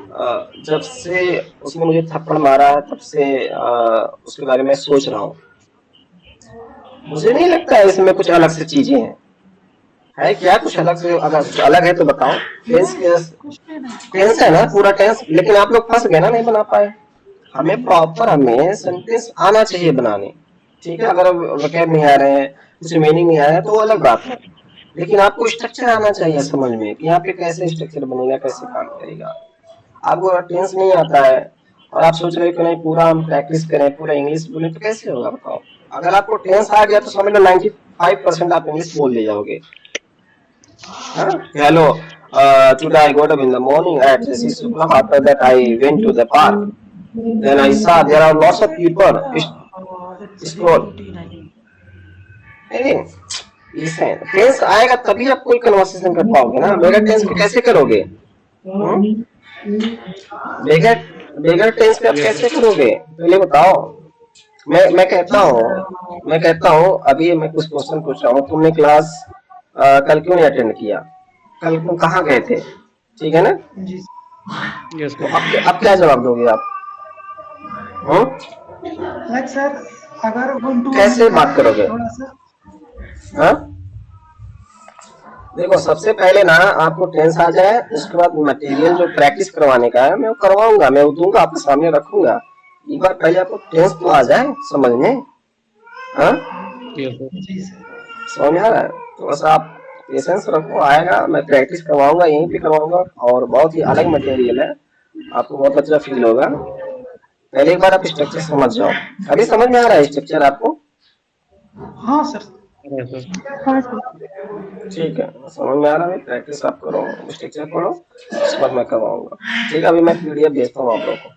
जब से उसने मुझे थप्पड़ मारा है तब से उसके बारे में सोच रहा हूँ। मुझे नहीं लगता है इसमें कुछ अलग से चीजें हैं। है क्या कुछ अलग से? अगर कुछ अलग है तो बताओ। टेंस कुछ भी नहीं। टेंस है ना पूरा टेंस, लेकिन आप लोग फंस गए ना, नहीं बना पाए। हमें प्रॉपर हमें सेंटेंस आना चाहिए बनाने। ठीक है, अगर वोकैब नहीं आ रहे हैं, कुछ मीनिंग नहीं आ रहा है तो वो अलग बात है, लेकिन आपको स्ट्रक्चर आना चाहिए समझ में कि यहाँ पे कैसे स्ट्रक्चर बनेगा, कैसे काम करेगा। आपको अगर टेंस नहीं आता है और आप सोच रहे हो कि नहीं पूरा हम प्रैक्टिस करें, पूरा इंग्लिश बोले, तो कैसे होगा बताओ। अगर आपको टेंस आ गया तो समझ लो 95% आप इंग्लिश बोल ले जाओगे। Hello, today I got up in the morning at 6 o'clock. After that, I went to the park. Then I saw there are lots of people. It's daily Scroll. Routine I think. नहीं, listen, टेंस आएगा तभी आप कोई कन्वर्सेशन कर पाओगे ना। बगैर टेंस के कैसे करोगे? बगैर बगैर टेंस के आप कैसे करोगे? पहले बताओ। मैं कहता हूँ अभी मैं कुछ क्वेश्चन पूछ रहा हूँ। तुमने क्लास कल क्यों नहीं अटेंड किया? कल तुम कहाँ गए थे? ठीक है ना? जी यस तो सर। अब क्या जवाब दोगे आप? लाइक सर, अगर 1 to 1 कैसे देखा बात जाए करोगे? थोड़ा सा। हाँ? देखो, सबसे पहले ना आपको टेंस आ जाए, उसके बाद मटेरियल जो प्रैक्टिस करवाने का है मैं वो करवाऊंगा, मैं वो दूंगा, आपके सामने रखूंगा। एक बार पहले आपको टेंस तो आ जाए समझ में। हाँ, यस सर। जी सर। समझ में आ रहा है? थोड़ा सा आप पेशेंस रखो, आएगा, मैं प्रैक्टिस करवाऊंगा, यहीं पे करवाऊंगा, और बहुत ही अलग मटेरियल है, आपको बहुत अच्छा फील होगा। पहले एक बार आप स्ट्रक्चर समझ जाओ। अभी समझ में आ रहा है स्ट्रक्चर आपको? हाँ सर। Yes sir. हाँ सर। ठीक है, समझ में आ रहा है। प्रैक्टिस आप करो, स्ट्रक्चर पढ़ो, उसके बाद मैं करवाऊंगा। ठीक है, अभी मैं पीडीएफ भेजता हूँ आप लोगों को।